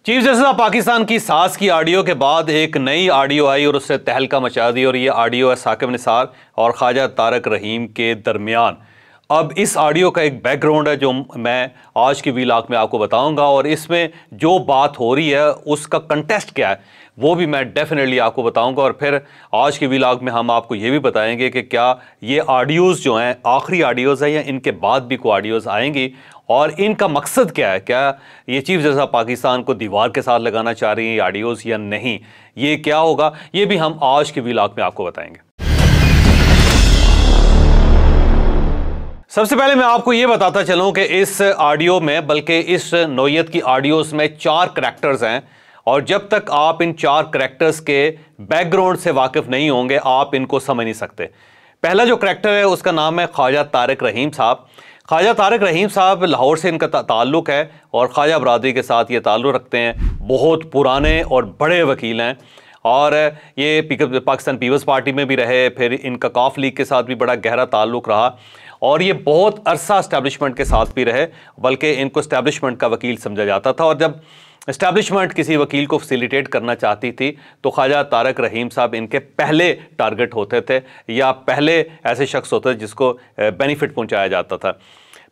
Chief justice of Pakistan की सास की ऑडियो के बाद एक नई ऑडियो आई और उससे तहलका मचा दी और ये ऑडियो है साकिब निसार और ख्वाजा तारक रहीम के दरमियान। अब इस ऑडियो का एक बैकग्राउंड है जो मैं आज की वीलॉग में आपको बताऊंगा और इसमें जो बात हो रही है उसका कंटेस्ट क्या है वो भी मैं डेफिनेटली आपको बताऊंगा। और फिर आज की वीलॉग में हम आपको ये भी बताएंगे कि क्या ये ऑडियोज़ जो हैं आखिरी ऑडियोज़ हैं या इनके बाद भी कोई ऑडियोज़ आएंगी और इनका मकसद क्या है। क्या ये चीफ जस्टिस ऑफ पाकिस्तान को दीवार के साथ लगाना चाह रही हैं ऑडियोज़ या नहीं, ये क्या होगा, ये भी हम आज की वीलॉग में आपको बताएंगे। सबसे पहले मैं आपको यह बताता चलूं कि इस ऑडियो में, बल्कि इस नौयत की ऑडियोज़ में 4 करैक्टर्स हैं और जब तक आप इन 4 करैक्टर्स के बैकग्राउंड से वाकिफ़ नहीं होंगे आप इनको समझ नहीं सकते। पहला जो करैक्टर है उसका नाम है ख्वाजा तारक रहीम साहब। ख्वाजा तारक रहीम साहब लाहौर से इनका ताल्लुक़ है और ख्वाजा बरादरी के साथ ये ताल्लुक़ रखते हैं। बहुत पुराने और बड़े वकील हैं और ये पाकिस्तान पीपल्स पार्टी में भी रहे, फिर इनका कॉफ लीग के साथ भी बड़ा गहरा ताल्लुक़ रहा और ये बहुत अरसा इस्टेब्लिशमेंट के साथ भी रहे, बल्कि इनको इस्टेब्लिशमेंट का वकील समझा जाता था। और जब इस्टेब्लिशमेंट किसी वकील को फैसिलिटेट करना चाहती थी तो ख्वाजा तारक रहीम साहब इनके पहले टारगेट होते थे या पहले ऐसे शख्स होते थे जिसको बेनिफिट पहुंचाया जाता था।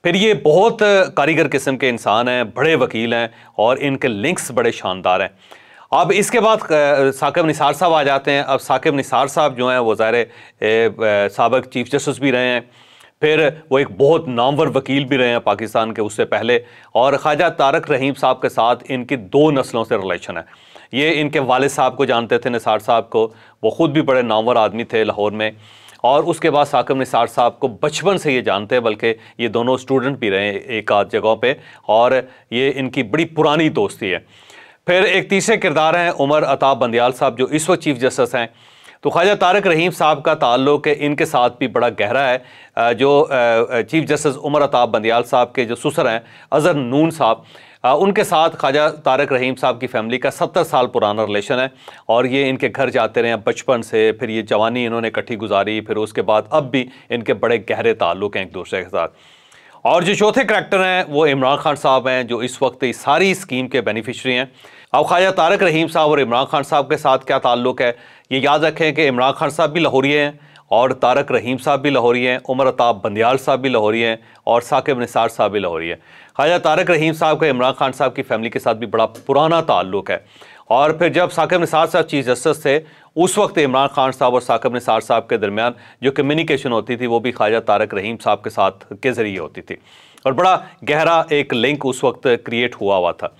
फिर ये बहुत कारीगर किस्म के इंसान हैं, बड़े वकील हैं और इनके लिंक्स बड़े शानदार हैं। अब इसके बाद साकिब निसार साहब आ जाते हैं। अब साकिब निसार साहब जो हैं वो ज़ाहिर साबिक चीफ जस्टिस भी रहे हैं, फिर वो एक बहुत नामवर वकील भी रहे हैं पाकिस्तान के उससे पहले। और ख्वाजा तारक रहीम साहब के साथ इनकी 2 नस्लों से रिलेशन है। ये इनके वालिद साहब को जानते थे, निसार साहब को, वो ख़ुद भी बड़े नामवर आदमी थे लाहौर में। और उसके बाद साकिब निसार साहब को बचपन से ये जानते हैं, बल्कि ये दोनों स्टूडेंट भी रहे एक आध जगहों पे और ये इनकी बड़ी पुरानी दोस्ती है। फिर एक तीसरे किरदार हैं उमर अताब बंदियाल साहब जो इस वक्त चीफ जस्टिस हैं। तो ख्वाजा तारक रहीम साहब का ताल्लुक़ इनके साथ भी बड़ा गहरा है। जो चीफ जस्टिस उमर अताब बंदियाल साहब के जो ससुर हैं अज़हर नून साहब, उनके साथ ख्वाजा तारक रहीम साहब की फ़ैमिली का 70 साल पुराना रिलेशन है और ये इनके घर जाते रहे बचपन से, फिर ये जवानी इन्होंने इकट्ठी गुजारी, फिर उसके बाद अब भी इनके बड़े गहरे ताल्लुक़ हैं एक दूसरे के साथ। और जो चौथे करैक्टर हैं वो इमरान खान साहब हैं जो इस वक्त इस सारी स्कीम के बेनिफिशरी हैं। अब ख्वाजा तारक रहीम साहब और इमरान खान साहब के साथ क्या ताल्लुक़ है, ये याद रखें कि इमरान खान साहब भी लाहौरी हैं और तारक रहीम साहब भी लाहौरी हैं, उमर अताब बंदियाल साहब भी लाहौरी हैं और साकिब निसार साहब भी लाहौरी हैं। ख्वाजा तारक रहीम साहब का इमरान खान साहब की फ़ैमिली के साथ भी बड़ा पुराना ताल्लुक़ है। और फिर जब साकिब निसार साहब चीफ जस्टिस थे उस वक्त इमरान खान साहब और साकिब निसार साहब के दरमियान जो कम्युनिकेशन होती थी वो भी ख्वाजा तारक रहीम साहब के साथ के ज़रिए होती थी और बड़ा गहरा एक लिंक उस वक्त क्रिएट हुआ था।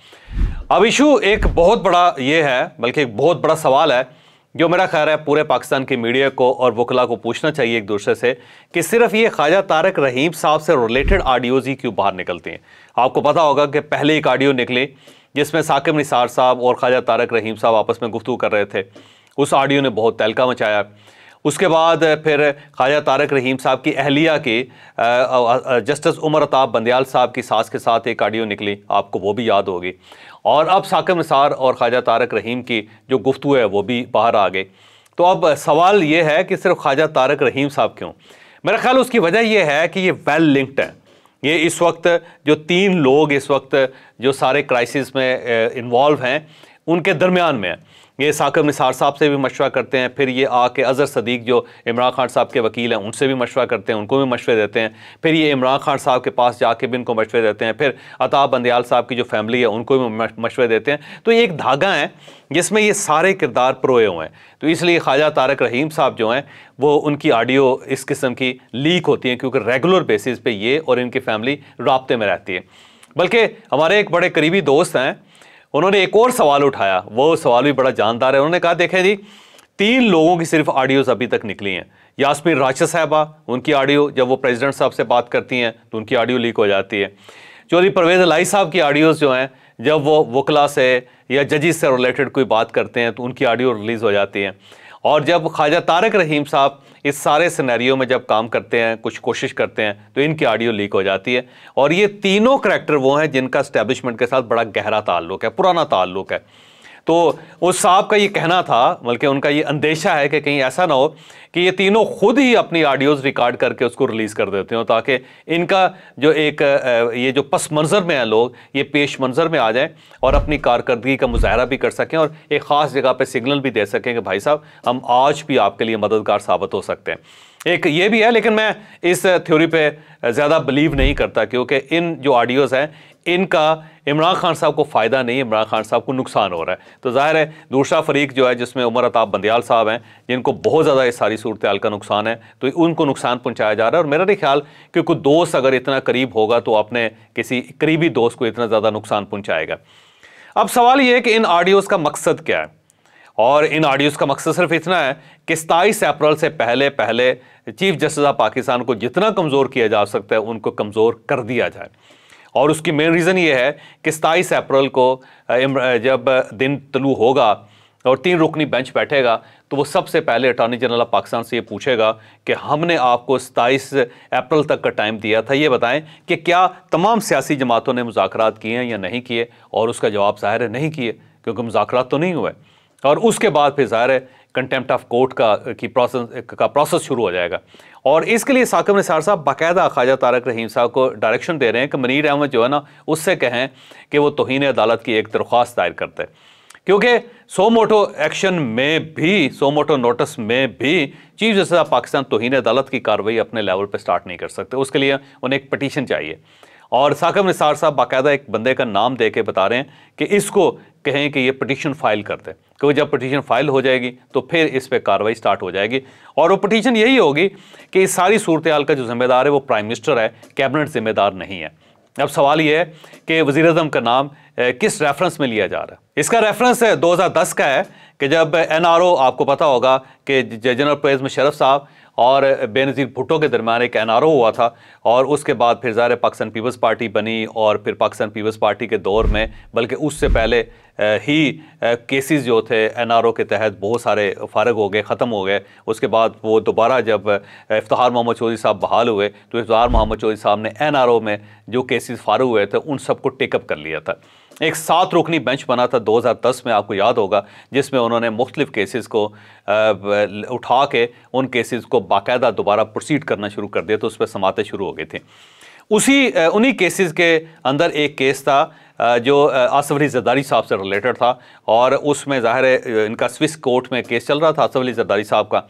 अब इशू एक बहुत बड़ा ये है, बल्कि एक बहुत बड़ा सवाल है जो मेरा ख्याल है पूरे पाकिस्तान की मीडिया को और वकला को पूछना चाहिए एक दूसरे से कि सिर्फ ये ख्वाजा तारक रहीम साहब से रिलेटेड ऑडियोज़ ही क्यों बाहर निकलती हैं। आपको पता होगा कि पहले एक ऑडियो निकली जिसमें साकिब निसार साहब और ख्वाजा तारक रहीम साहब आपस में गुफ्तगू कर रहे थे, उस ऑडियो ने बहुत तहलका मचाया। उसके बाद फिर ख्वाजा तारक रहीम साहब की अहलिया की जस्टिस उमर अताब बंदियाल साहब की सास के साथ एक ऑडियो निकली, आपको वो भी याद होगी। और अब साकिब निसार और ख्वाजा तारक रहीम की जो गुफ्तगू है वो भी बाहर आ गई। तो अब सवाल ये है कि सिर्फ ख्वाजा तारक रहीम साहब क्यों? मेरा ख्याल उसकी वजह यह है कि ये वेल लिंक्ड है। ये इस वक्त जो 3 लोग इस वक्त जो सारे क्राइसिस में इन्वॉल्व हैं उनके दरमियान में है। ये साकिब निसार साहब से भी मशवरा करते हैं, फिर ये आके अज़हर सदीक जो इमरान खान साहब के वकील हैं उनसे भी मशवरा करते हैं, उनको भी मशवरे देते हैं, फिर ये इमरान खान साहब के पास जाके भी इनको मशवरे देते हैं, फिर अताब बंदियाल साहब की जो फैमिली है उनको भी मशवरे देते हैं। तो ये एक धागा है जिसमें ये सारे किरदार परोए हुए हैं। तो इसलिए ख्वाजा तारक रहीम साहब जो हैं वो उनकी ऑडियो इस किस्म की लीक होती हैं क्योंकि रेगुलर बेसिस पे ये और इनकी फैमिली राब्ते में रहती है। बल्कि हमारे एक बड़े करीबी दोस्त हैं, उन्होंने एक और सवाल उठाया, वो सवाल भी बड़ा जानदार है। उन्होंने कहा देखें जी 3 लोगों की सिर्फ ऑडियोज़ अभी तक निकली हैं। यास्मीन राशिद साहबा, उनकी ऑडियो जब वो प्रेसिडेंट साहब से बात करती हैं तो उनकी ऑडियो लीक हो जाती है। चौधरी परवेज़ इलाही साहब की ऑडियोज़ जो हैं जब वो वकला से या जजिस से रिलेटेड कोई बात करते हैं तो उनकी ऑडियो रिलीज़ हो जाती है। और जब ख्वाजा तारक रहीम साहब इस सारे सिनेरियो में जब काम करते हैं, कुछ कोशिश करते हैं तो इनकी ऑडियो लीक हो जाती है। और ये तीनों करैक्टर वो हैं जिनका एस्टेब्लिशमेंट के साथ बड़ा गहरा ताल्लुक़ है, पुराना ताल्लुक़ है। तो उस साहब का ये कहना था, बल्कि उनका ये अंदेशा है कि कहीं ऐसा ना हो कि ये तीनों खुद ही अपनी ऑडियोज़ रिकॉर्ड करके उसको रिलीज़ कर देते हो, ताकि इनका जो एक ये जो पस मंज़र में हैं लोग, ये पेश मंज़र में आ जाएं और अपनी कारकर्दगी का मुजाहरा भी कर सकें और एक ख़ास जगह पे सिग्नल भी दे सकें कि भाई साहब हम आज भी आपके लिए मददगार साबित हो सकते हैं। एक ये भी है, लेकिन मैं इस थ्योरी पे ज़्यादा बिलीव नहीं करता, क्योंकि इन जो ऑडियोज़ हैं इनका इमरान खान साहब को फ़ायदा नहीं, इमरान खान साहब को नुकसान हो रहा है। तो ज़ाहिर है दूसरा फरीक जो है, जिसमें उमर अताब बंदियाल साहब हैं, जिनको बहुत ज़्यादा इस सारी सूरत हाल का नुकसान है, तो उनको नुकसान पहुंचाया जा रहा है। और मेरा नहीं ख्याल कि कोई दोस्त अगर इतना करीब होगा तो अपने किसी करीबी दोस्त को इतना ज़्यादा नुकसान पहुँचाएगा। अब सवाल ये है कि इन ऑडियोज़ का मकसद क्या है, और इन ऑडियोज़ का मकसद सिर्फ इतना है कि 27 अप्रैल से पहले पहले चीफ जस्टिस ऑफ पाकिस्तान को जितना कमज़ोर किया जा सकता है उनको कमज़ोर कर दिया जाए। और उसकी मेन रीज़न ये है कि 27 अप्रैल को जब दिन तलू होगा और 3 रुकनी बेंच बैठेगा, तो वो सबसे पहले अटॉर्नी जनरल ऑफ पाकिस्तान से ये पूछेगा कि हमने आपको 27 अप्रैल तक का टाइम दिया था, ये बताएं कि क्या तमाम सियासी जमातों ने मुज़ाकरात किए हैं या नहीं किए। और उसका जवाब ज़ाहिर है नहीं किए, क्योंकि मुज़ाकरात तो नहीं हुए। और उसके बाद फिर ज़ाहिर है कंटेम्प्ट ऑफ कोर्ट का प्रोसेस शुरू हो जाएगा। और इसके लिए साकिब निसार साहब बाकायदा ख्वाजा तारक रहीम साहब को डायरेक्शन दे रहे हैं कि मनीर अहमद जो है ना, उससे कहें कि वो तौहीन अदालत की एक दरख्वास्त दायर करते हैं, क्योंकि सो मोटो एक्शन में भी, सो मोटो नोटिस में भी चीफ जस्टिस ऑफ पाकिस्तान तौहीन अदालत की कार्रवाई अपने लेवल पर स्टार्ट नहीं कर सकते। उसके लिए उन्हें एक पटिशन चाहिए। और साकिब निसार साहब बाकायदा एक बंदे का नाम दे के बता रहे हैं कि इसको कहें कि ये पटिशन फाइल कर दे, क्योंकि जब पटिशन फाइल हो जाएगी तो फिर इस पर कार्रवाई स्टार्ट हो जाएगी। और वो पटिशन यही होगी कि इस सारी सूरत हाल का जो जिम्मेदार है वो प्राइम मिनिस्टर है, कैबिनेट जिम्मेदार नहीं है। अब सवाल ये है कि वज़ीर-ए-आज़म का नाम किस रेफरेंस में लिया जा रहा है। इसका रेफरेंस 2010 का है कि जब NRO, आपको पता होगा कि जनरल परवेज़ मुशर्रफ साहब और बेनज़ीर भुट्टो के दरमियान एक NRO हुआ था, और उसके बाद फिर ज़ाहिर पाकिस्तान पीपल्स पार्टी बनी, और फिर पाकिस्तान पीपल्स पार्टी के दौर में, बल्कि उससे पहले ही केसेस जो थे NRO के तहत बहुत सारे फ़ारग हो गए, ख़त्म हो गए। उसके बाद वो दोबारा जब इफ्तिखार मोहम्मद चौधरी साहब बहाल हुए तो इफ्तिखार मोहम्मद चौधरी साहब ने NRO में जो केसेस फ़ारग हुए थे उन सबको टेकअप कर लिया था। एक 7 रुकनी बेंच बना था 2010 में, आपको याद होगा, जिसमें उन्होंने मुख्तलिफ केसेस को उठा के उन केसेस को बाकायदा दोबारा प्रोसीड करना शुरू कर दिया, तो उस पर समातें शुरू हो गई थी। उन्हीं केसेस के अंदर एक केस था जो आसिफ अली जरदारी साहब से रिलेटेड था, और उसमें ज़ाहिर है इनका स्विस कोर्ट में केस चल रहा था आसिफ अली जरदारी साहब का।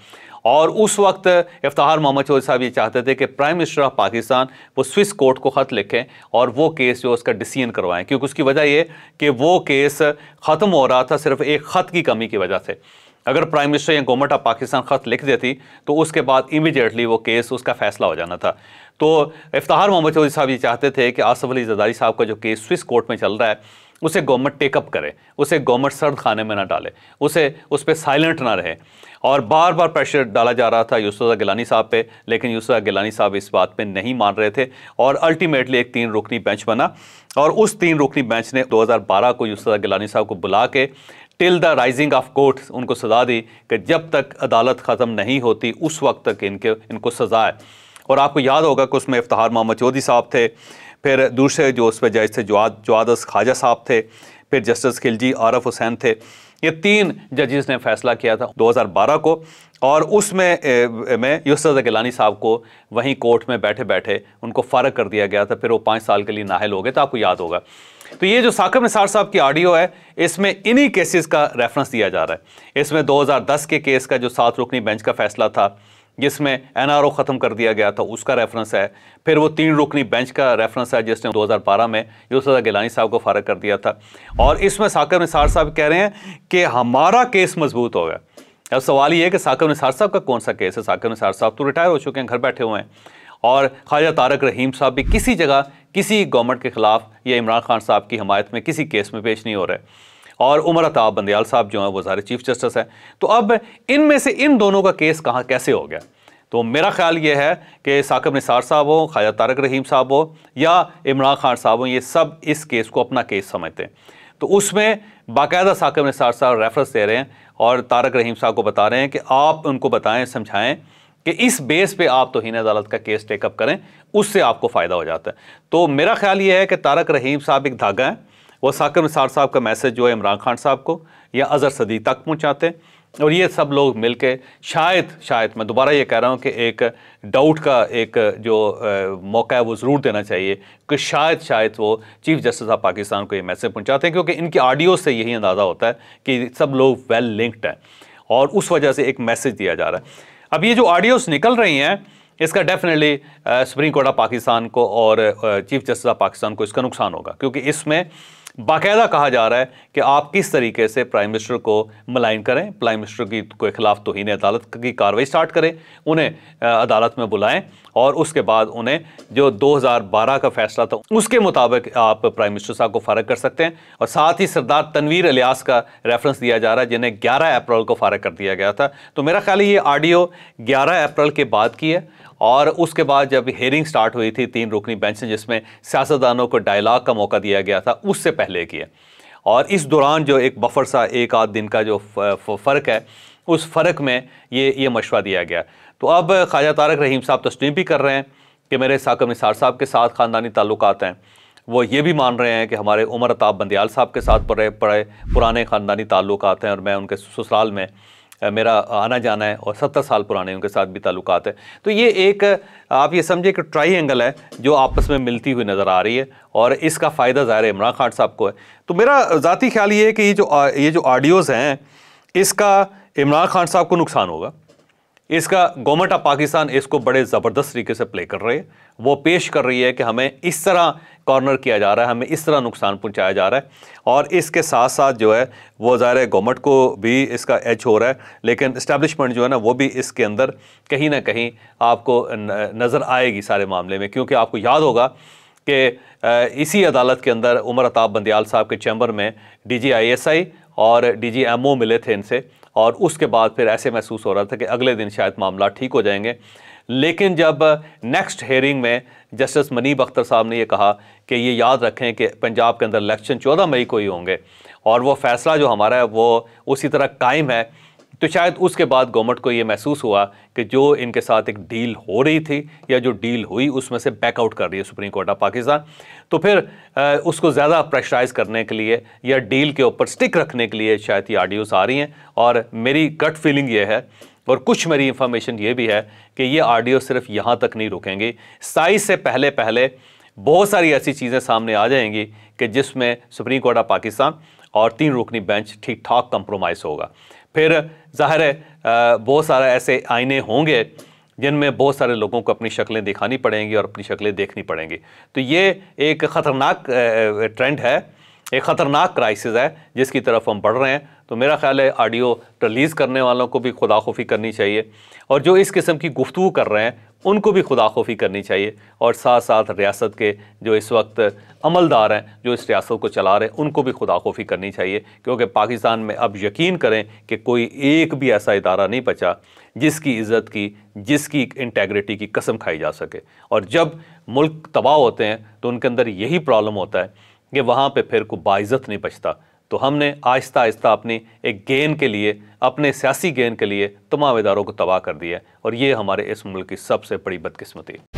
और उस वक्त इफ्तिखार मोहम्मद चौधरी साहब ये चाहते थे कि प्राइम मिनिस्टर ऑफ पाकिस्तान वो स्विस कोर्ट को ख़त लिखें और वो केस जो उसका डिसीजन करवाएं, क्योंकि उसकी वजह ये कि वो केस ख़त्म हो रहा था सिर्फ एक ख़त की कमी की वजह से। अगर प्राइम मिनिस्टर या गवर्नमेंट ऑफ पाकिस्तान ख़त लिख देती तो उसके बाद इमीडिएटली वो केस, उसका फैसला हो जाना था। तो इफ्तिखार मोहम्मद चौधरी साहब ये चाहते थे कि आसिफ अली जरदारी साहब का जो केस स्विस कोर्ट में चल रहा है उसे गवर्नमेंट टेकअप करे, उसे गवर्नमेंट सर्द खाने में ना डाले, उस पर साइलेंट ना रहे। और बार बार प्रेशर डाला जा रहा था यूसुफ गिलानी साहब पे, लेकिन यूसुफ गिलानी साहब इस बात पे नहीं मान रहे थे। और अल्टीमेटली एक 3 रुकनी बेंच बना, और उस 3 रुकनी बेंच ने 2012 को यूसुफ गिलानी साहब को बुला के till the rising of court उनको सज़ा दी कि जब तक अदालत ख़त्म नहीं होती उस वक्त तक इनको सज़ा है। और आपको याद होगा कि उसमें इफ्तिखार मोहम्मद चौधरी साहब थे, फिर दूसरे जो उस पर जज थे जवाद ख्वाजा साहब थे, फिर जस्टिस खिलजी आरफ हुसैन थे। ये 3 जजेस ने फैसला किया था 2012 को, और उसमें यूसुफ गिलानी साहब को वहीं कोर्ट में बैठे बैठे उनको फ़ारग कर दिया गया था। फिर वो 5 साल के लिए नाअहल हो गए, तो आपको याद होगा। तो ये जो साकिब निसार साहब की ऑडियो है, इसमें इन्हीं केसेस का रेफरेंस दिया जा रहा है। इसमें 2010 के केस का जो 7 रुकनी बेंच का फैसला था जिसमें NRO ख़त्म कर दिया गया था, उसका रेफरेंस है। फिर वो 3 रुकनी बेंच का रेफरेंस है जिसने 2012 में यूसुफ गिलानी साहब को फ़ारग कर दिया था। और इसमें साकिब निसार साहब कह रहे हैं कि हमारा केस मजबूत हो गया। अब सवाल ये है कि साकिब निसार साहब का कौन सा केस है। साकिब निसार साहब तो रिटायर हो चुके हैं, घर बैठे हुए हैं, और ख्वाजा तारक रहीम साहब भी किसी जगह किसी गवर्नमेंट के ख़िलाफ़ या इमरान खान साहब की हमायत में किसी केस में पेश नहीं हो रहे। और उमर अताब बंदियाल साहब जो हैं वो ज़ाहिर चीफ जस्टिस हैं। तो अब इनमें से इन दोनों का केस कहाँ कैसे हो गया? तो मेरा ख्याल ये है कि साकिब निसार साहब हो, ख्वाजा तारक रहीम साहब हो या इमरान खान साहब हो, ये सब इस केस को अपना केस समझते हैं। तो उसमें बाकायदा साकिब निसार साहब रेफरेंस दे रहे हैं और तारक रहीम साहब को बता रहे हैं कि आप उनको बताएं, समझाएं कि इस बेस पे आप तौहीन अदालत का केस टेकअप करें, उससे आपको फ़ायदा हो जाता है। तो मेरा ख्याल ये है कि तारक रहीम साहब एक धागा है वो साकिब निसार साहब का मैसेज जो है इमरान खान साहब को या अज़हर सदीक तक पहुँचाते हैं, और ये सब लोग मिलके शायद मैं दोबारा ये कह रहा हूँ कि एक डाउट का एक जो मौका है वो ज़रूर देना चाहिए कि शायद वो चीफ़ जस्टिस ऑफ पाकिस्तान को ये मैसेज पहुँचाते हैं, क्योंकि इनकी ऑडियो से यही अंदाज़ा होता है कि सब लोग वेल लिंक्ड हैं और उस वजह से एक मैसेज दिया जा रहा है। अब ये जो ऑडियोज़ निकल रही हैं, इसका definitely supreme court of Pakistan को और चीफ जस्टिस ऑफ पाकिस्तान को इसका नुकसान होगा, क्योंकि इसमें बाकायदा कहा जा रहा है कि आप किस तरीके से प्राइम मिनिस्टर को मलाइन करें, प्राइम मिनिस्टर की के खिलाफ तौहीन अदालत की कार्रवाई स्टार्ट करें, उन्हें अदालत में बुलाएं और उसके बाद उन्हें जो 2012 का फैसला था उसके मुताबिक आप प्राइम मिनिस्टर साहब को फारग कर सकते हैं। और साथ ही सरदार तनवीर इलियास का रेफरेंस दिया जा रहा है, जिन्हें 11 अप्रैल को फारग कर दिया गया था। तो मेरा ख्याल है ये ऑडियो 11 अप्रैल के बाद की है, और उसके बाद जब हेयरिंग स्टार्ट हुई थी 3 रुकनी बेंच ने, जिसमें सियासतदानों को डायलॉग का मौका दिया गया था, उससे पहले की है। और इस दौरान जो एक बफर सा एक आध दिन का जो फ़र्क है, उस फ़र्क में ये मशवरा दिया गया। तो अब ख्वाजा तारक रहीम साहब तस्लीम भी कर रहे हैं कि मेरे साकिब निसार साहब के साथ ख़ानदानी ताल्लुकात हैं। वो ये भी मान रहे हैं कि हमारे उमर अताब बंदियाल साहब के साथ बड़े पुराने ख़ानदानी ताल्लुकात हैं, और मैं उनके ससुराल में मेरा आना जाना है और 70 साल पुराने उनके साथ भी ताल्लुकात है। तो ये एक आप ये समझे कि ट्रायंगल है जो आपस में मिलती हुई नज़र आ रही है, और इसका फ़ायदा ज़ाहिर है इमरान खान साहब को है। तो मेरा ज़ाती ख्याल ये है कि ये जो ऑडियोज़ हैं, इसका इमरान खान साहब को नुकसान होगा। इसका गवर्नमेंट ऑफ पाकिस्तान इसको बड़े ज़बरदस्त तरीके से प्ले कर रही है। वो पेश कर रही है कि हमें इस तरह कॉर्नर किया जा रहा है, हमें इस तरह नुकसान पहुंचाया जा रहा है, और इसके साथ साथ जो है वो ज़ाहिर है गवर्नमेंट को भी इसका एज हो रहा है, लेकिन इस्टेब्लिशमेंट जो है ना वो भी इसके अंदर कहीं ना कहीं आपको नज़र आएगी सारे मामले में। क्योंकि आपको याद होगा कि इसी अदालत के अंदर उमर अताब बंदियाल साहब के चैम्बर में DGISI और DGMO मिले थे इनसे, और उसके बाद फिर ऐसे महसूस हो रहा था कि अगले दिन शायद मामला ठीक हो जाएंगे। लेकिन जब नेक्स्ट हेयरिंग में जस्टिस मनीब अख्तर साहब ने ये कहा कि ये याद रखें कि पंजाब के अंदर इलेक्शन 14 मई को ही होंगे, और वो फ़ैसला जो हमारा है वो उसी तरह कायम है, तो शायद उसके बाद गवर्नमेंट को ये महसूस हुआ कि जो इनके साथ एक डील हो रही थी या जो डील हुई उसमें से बैकआउट कर रही है सुप्रीम कोर्ट ऑफ पाकिस्तान। तो फिर उसको ज़्यादा प्रेशराइज़ करने के लिए या डील के ऊपर स्टिक रखने के लिए शायद ये ऑडियोज़ आ रही हैं। और मेरी गट फीलिंग ये है, और कुछ मेरी इंफॉर्मेशन ये भी है कि ये ऑडियो सिर्फ यहाँ तक नहीं रुकेंगी, 27 से पहले बहुत सारी ऐसी चीज़ें सामने आ जाएंगी कि जिसमें सुप्रीम कोर्ट ऑफ पाकिस्तान और 3 रुकनी बेंच ठीक ठाक कंप्रोमाइज़ होगा। फिर ज़ाहिर है बहुत सारे ऐसे आईने होंगे जिनमें बहुत सारे लोगों को अपनी शक्लें दिखानी पड़ेंगी और अपनी शक्लें देखनी पड़ेंगी। तो ये एक ख़तरनाक ट्रेंड है, एक ख़तरनाक क्राइसिस है जिसकी तरफ हम बढ़ रहे हैं। तो मेरा ख्याल है ऑडियो रिलीज़ करने वालों को भी खुदाखौफी करनी चाहिए, और जो इस किस्म की गुफ्तगू कर रहे हैं उनको भी खुदाखौफी करनी चाहिए, और साथ साथ रियासत के जो इस वक्त अमलदार हैं जो इस रियासत को चला रहे हैं उनको भी खुदाखौफी करनी चाहिए। क्योंकि पाकिस्तान में अब यकीन करें कि कोई एक भी ऐसा इदारा नहीं बचा जिसकी इज़्ज़त की, जिसकी इंटेग्रिटी की कसम खाई जा सके। और जब मुल्क तबाह होते हैं तो उनके अंदर यही प्रॉब्लम होता है कि वहाँ पे फिर कोई बाइज़्ज़त नहीं बचता। तो हमने आहिस्ता आहिस्ता अपनी एक गेन के लिए, अपने सियासी गेन के लिए तमाम इदारों को तबाह कर दिया है, और ये हमारे इस मुल्क की सबसे बड़ी बदकिस्मती है।